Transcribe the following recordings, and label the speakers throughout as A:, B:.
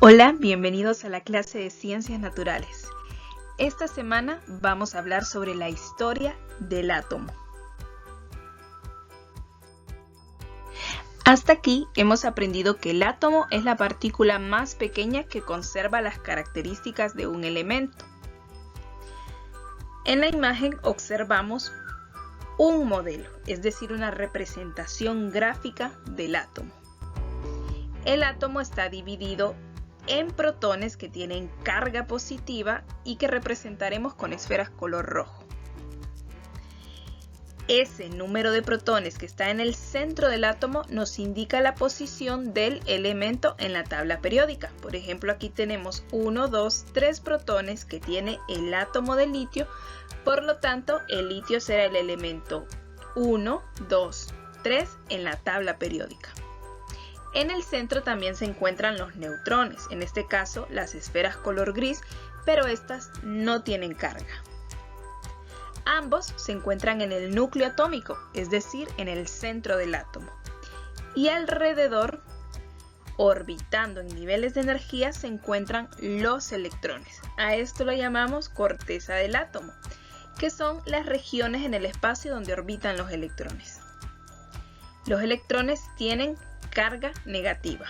A: Hola, bienvenidos a la clase de Ciencias Naturales. Esta semana vamos a hablar sobre la historia del átomo. Hasta aquí hemos aprendido que el átomo es la partícula más pequeña que conserva las características de un elemento. En la imagen observamos un modelo, es decir, una representación gráfica del átomo. El átomo está dividido en protones que tienen carga positiva y que representaremos con esferas color rojo. Ese número de protones que está en el centro del átomo nos indica la posición del elemento en la tabla periódica. Por ejemplo, aquí tenemos 1, 2, 3 protones que tiene el átomo de litio, por lo tanto el litio será el elemento 1, 2, 3 en la tabla periódica. En el centro también se encuentran los neutrones, en este caso las esferas color gris, pero estas no tienen carga. Ambos se encuentran en el núcleo atómico, es decir, en el centro del átomo. Y alrededor, orbitando en niveles de energía, se encuentran los electrones. A esto lo llamamos corteza del átomo, que son las regiones en el espacio donde orbitan los electrones. Los electrones tienen carga negativa.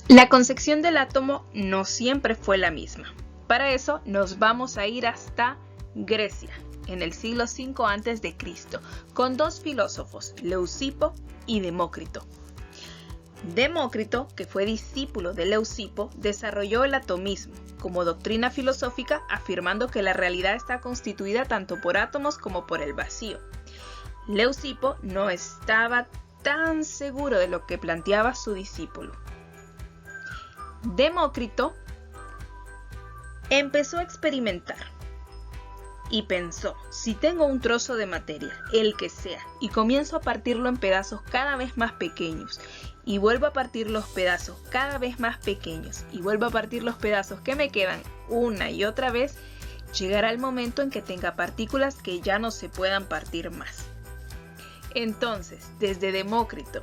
A: La concepción del átomo no siempre fue la misma. Para eso nos vamos a ir hasta Grecia, en el siglo V a.C., con dos filósofos, Leucipo y Demócrito. Demócrito, que fue discípulo de Leucipo, desarrolló el atomismo como doctrina filosófica, afirmando que la realidad está constituida tanto por átomos como por el vacío. Leucipo no estaba tan seguro de lo que planteaba su discípulo. Demócrito empezó a experimentar y pensó, si tengo un trozo de materia, el que sea, y comienzo a partirlo en pedazos cada vez más pequeños, y vuelvo a partir los pedazos cada vez más pequeños, y vuelvo a partir los pedazos que me quedan una y otra vez, llegará el momento en que tenga partículas que ya no se puedan partir más. Entonces, desde Demócrito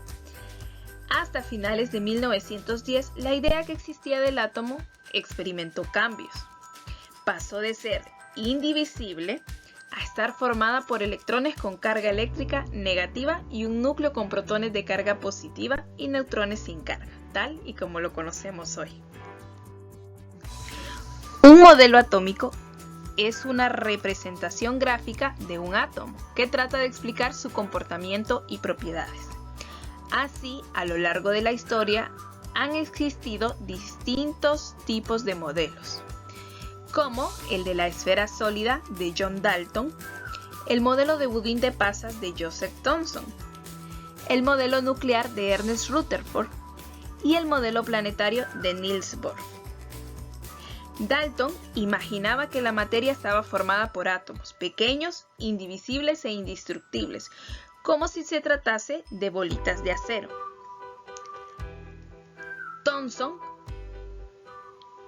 A: hasta finales de 1910, la idea que existía del átomo experimentó cambios. Pasó de ser indivisible a estar formada por electrones con carga eléctrica negativa y un núcleo con protones de carga positiva y neutrones sin carga, tal y como lo conocemos hoy. Un modelo atómico es una representación gráfica de un átomo que trata de explicar su comportamiento y propiedades. Así, a lo largo de la historia, han existido distintos tipos de modelos, como el de la esfera sólida de John Dalton, el modelo de budín de pasas de Joseph Thomson, el modelo nuclear de Ernest Rutherford y el modelo planetario de Niels Bohr. Dalton imaginaba que la materia estaba formada por átomos pequeños, indivisibles e indestructibles, como si se tratase de bolitas de acero. Thomson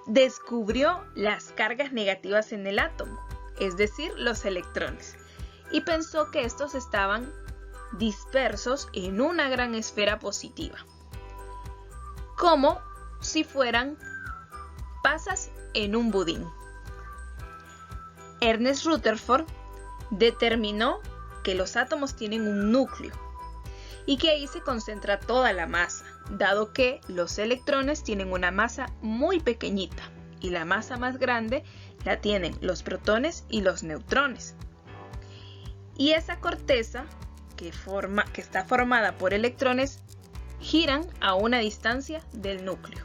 A: descubrió las cargas negativas en el átomo, es decir, los electrones, y pensó que estos estaban dispersos en una gran esfera positiva, como si fueran pasas en un budín. Ernest Rutherford determinó que los átomos tienen un núcleo y que ahí se concentra toda la masa, dado que los electrones tienen una masa muy pequeñita y la masa más grande la tienen los protones y los neutrones. Y esa corteza que está formada por electrones giran a una distancia del núcleo.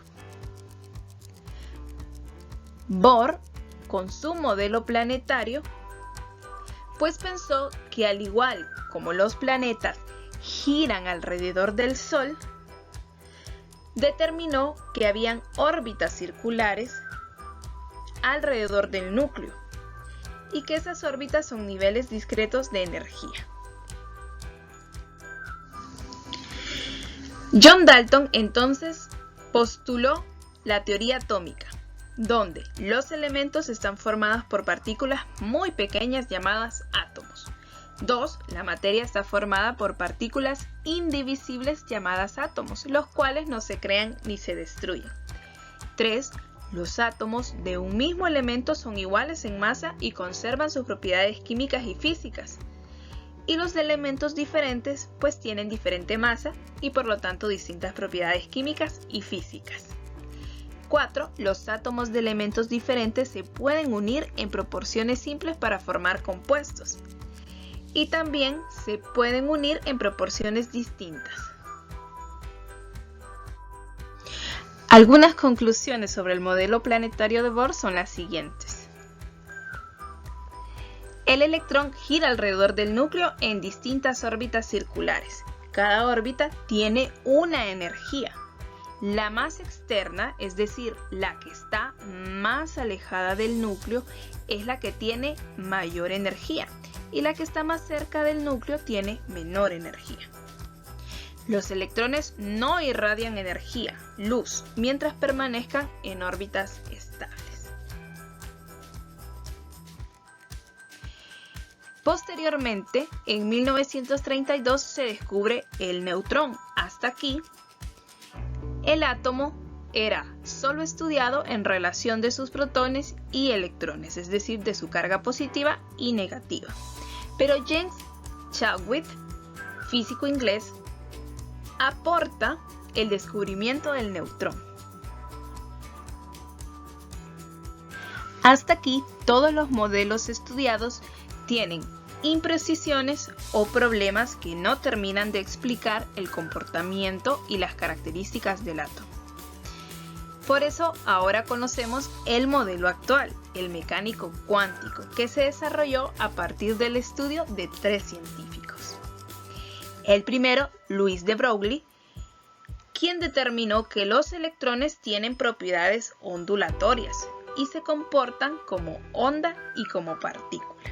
A: Bohr, con su modelo planetario, pues pensó que al igual como los planetas giran alrededor del Sol, determinó que habían órbitas circulares alrededor del núcleo y que esas órbitas son niveles discretos de energía. John Dalton entonces postuló la teoría atómica, donde los elementos están formados por partículas muy pequeñas llamadas átomos, 2. La materia está formada por partículas indivisibles llamadas átomos, los cuales no se crean ni se destruyen. 3. Los átomos de un mismo elemento son iguales en masa y conservan sus propiedades químicas y físicas. Y los de elementos diferentes pues tienen diferente masa y por lo tanto distintas propiedades químicas y físicas. 4. Los átomos de elementos diferentes se pueden unir en proporciones simples para formar compuestos. Y también se pueden unir en proporciones distintas. Algunas conclusiones sobre el modelo planetario de Bohr son las siguientes. El electrón gira alrededor del núcleo en distintas órbitas circulares. Cada órbita tiene una energía. La más externa, es decir, la que está más alejada del núcleo, es la que tiene mayor energía, y la que está más cerca del núcleo tiene menor energía. Los electrones no irradian energía, luz, mientras permanezcan en órbitas estables. Posteriormente, en 1932 se descubre el neutrón. Hasta aquí, el átomo era solo estudiado en relación de sus protones y electrones, es decir, de su carga positiva y negativa. Pero James Chadwick, físico inglés, aporta el descubrimiento del neutrón. Hasta aquí, todos los modelos estudiados tienen imprecisiones o problemas que no terminan de explicar el comportamiento y las características del átomo. Por eso ahora conocemos el modelo actual, el mecánico cuántico, que se desarrolló a partir del estudio de 3 científicos. El primero, Louis de Broglie, quien determinó que los electrones tienen propiedades ondulatorias y se comportan como onda y como partícula.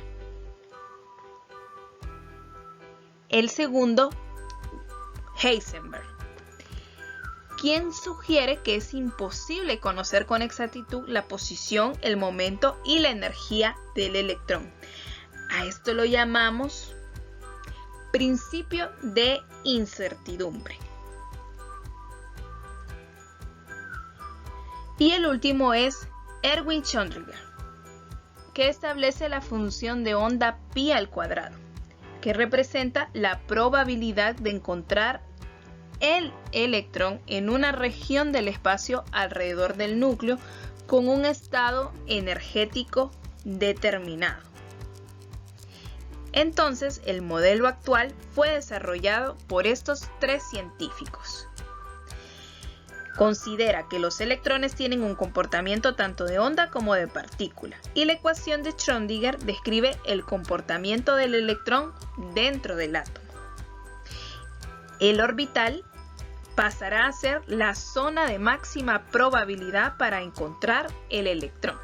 A: El segundo, Heisenberg, quien sugiere que es imposible conocer con exactitud la posición, el momento y la energía del electrón. A esto lo llamamos principio de incertidumbre. Y el último es Erwin Schrödinger, que establece la función de onda pi al cuadrado, que representa la probabilidad de encontrar el electrón en una región del espacio alrededor del núcleo con un estado energético determinado. Entonces, el modelo actual fue desarrollado por estos 3 científicos. Considera que los electrones tienen un comportamiento tanto de onda como de partícula, y la ecuación de Schrödinger describe el comportamiento del electrón dentro del átomo. El orbital pasará a ser la zona de máxima probabilidad para encontrar el electrón.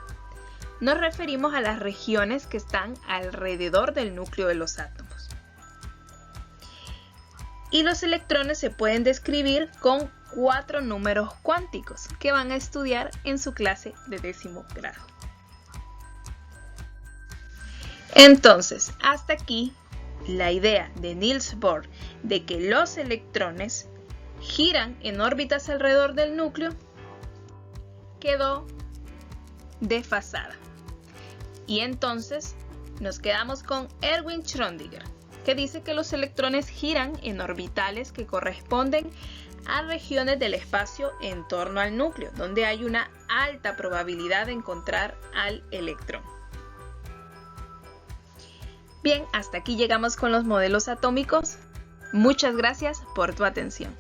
A: Nos referimos a las regiones que están alrededor del núcleo de los átomos. Y los electrones se pueden describir con 4 números cuánticos que van a estudiar en su clase de 10º grado. Entonces, hasta aquí la idea de Niels Bohr de que los electrones giran en órbitas alrededor del núcleo quedó desfasada. Y entonces nos quedamos con Erwin Schrödinger, que dice que los electrones giran en orbitales que corresponden a regiones del espacio en torno al núcleo, donde hay una alta probabilidad de encontrar al electrón. Bien, hasta aquí llegamos con los modelos atómicos. Muchas gracias por tu atención.